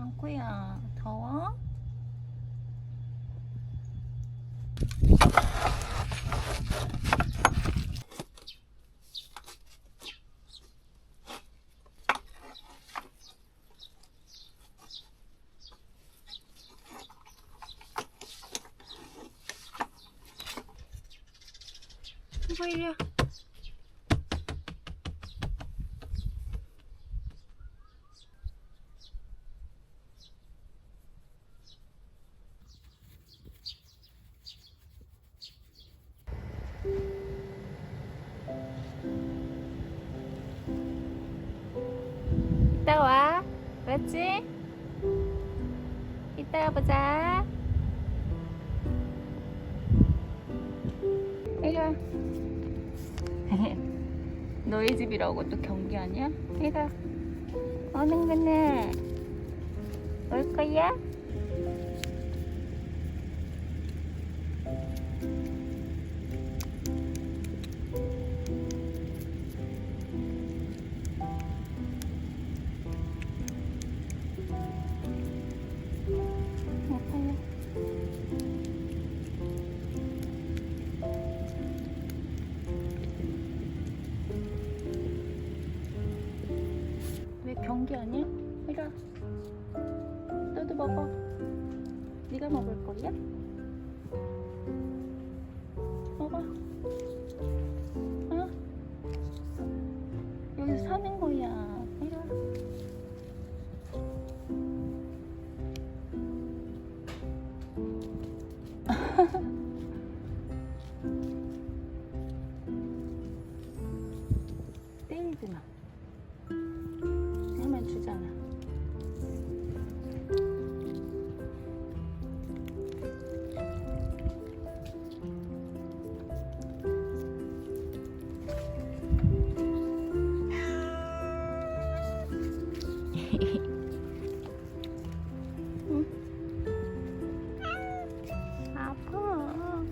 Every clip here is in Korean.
방구야, 더워? 이거 이리야. 이따 와. 알았지? 이따 보자. 이리 와. 너희 집이라고 또 경기 아니야? 이리 와. 오는 거네. 올 거야? 왜 경기 아니야? 이리 와. 너도 먹어. 네가 먹을 거야? 먹어. 어? 여기서 사는 거야. 이리 와. 때리지 마. 하면 주잖아. 응? 아파.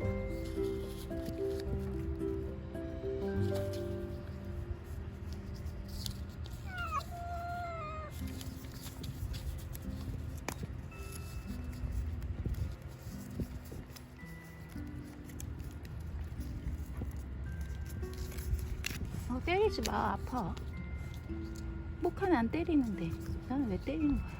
때리지 마. 아파. 목하는 안 때리는데 나는 왜 때리는 거야?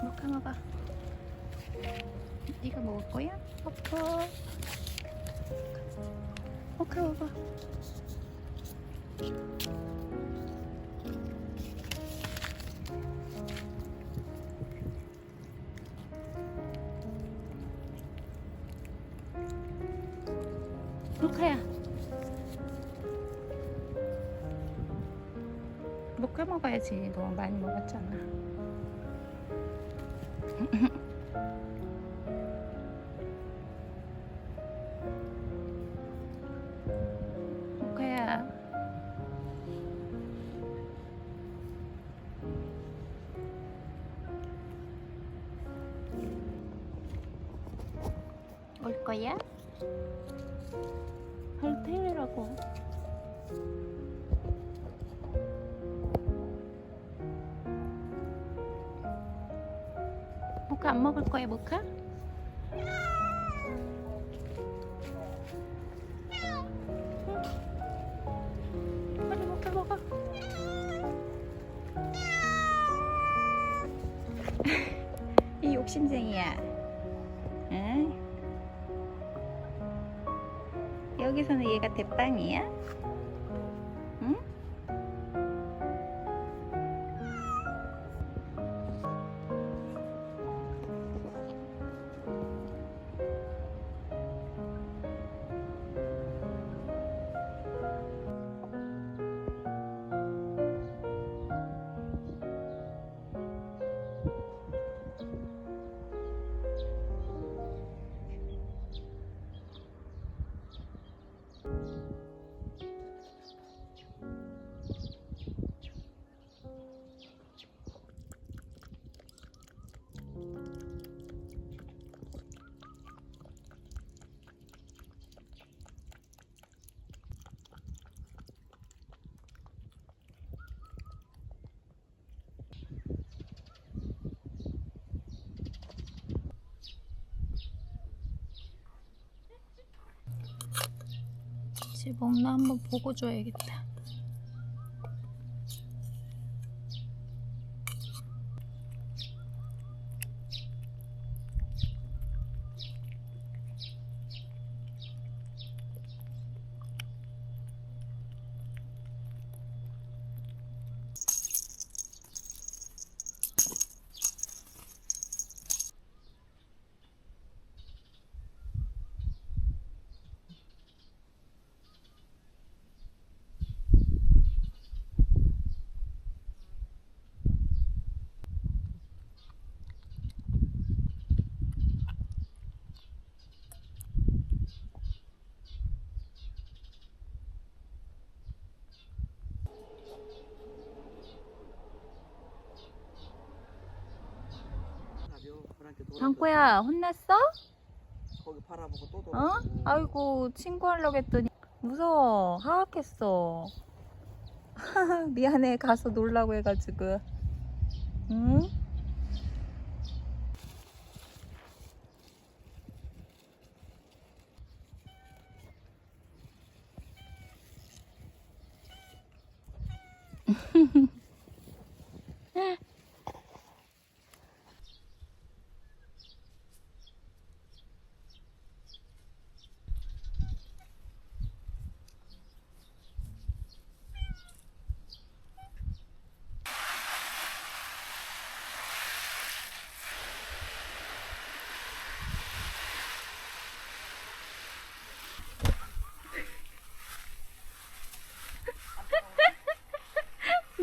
목하 먹어. 네가 먹을 거야? 아파. 목하 먹어. 목하야. 목하 먹어야지. 너무 많이 먹었잖아. 목하야. 올 거야? 할 테라고. 모카 안 먹을 거야, 모카? 빨리 모카 먹어. 이 욕심쟁이야. 응? 여기서는 얘가 대빵이야? 응? 같이 먹나 한번 보고 줘야겠다. 장코야, 혼났어? 거기 바라보고 또 어? 돌아가고. 아이고, 친구하려고 했더니 무서워. 하악했어. 미안해, 가서 놀라고 해가지고. 응?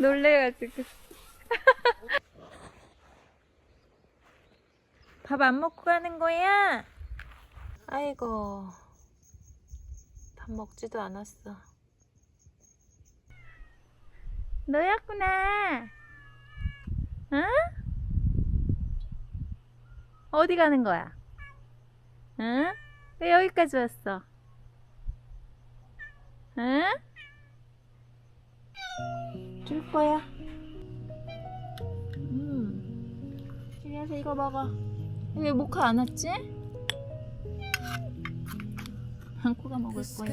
놀래가지고. 밥 안 먹고 가는 거야? 아이고, 밥 먹지도 않았어. 너였구나. 응? 어디 가는 거야? 응? 왜 여기까지 왔어? 응? 줄 거야. 집에서 이거 먹어. 왜 모카 안 왔지? 한코가 먹을 거야.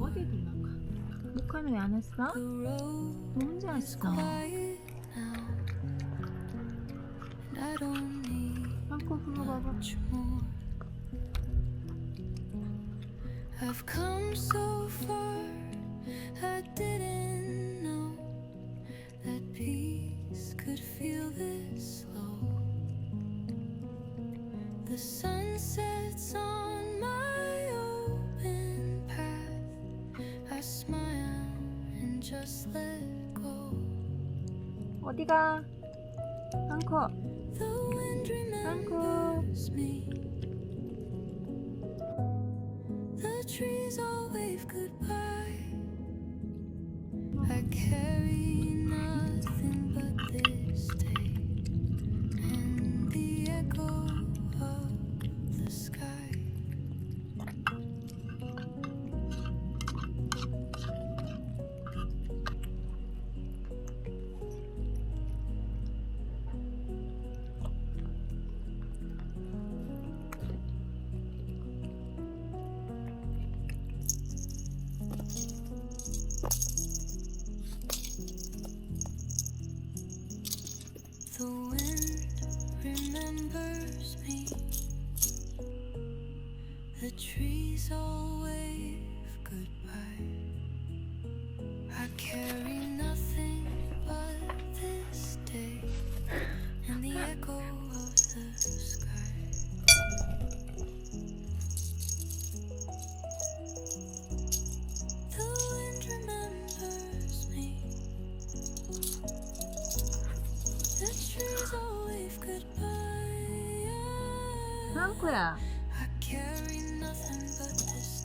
어디 도나가? 모카는 왜 안 왔어? 너 혼자 왔어. 한코 그거 봐봐. I've come so far, I didn't know that peace could feel this slow. The sun sets on my open path. I smile and just let go. 어디가? 한코. The wind remembers me. The trees all wave goodbye. I carry nothing but this day and the echo of the sky. The wind remembers me. The trees all wave goodbye. I carry nothing but this day and the echo of the sky. The wind remembers me. The trees all wave goodbye. 한코야. I carry nothing but this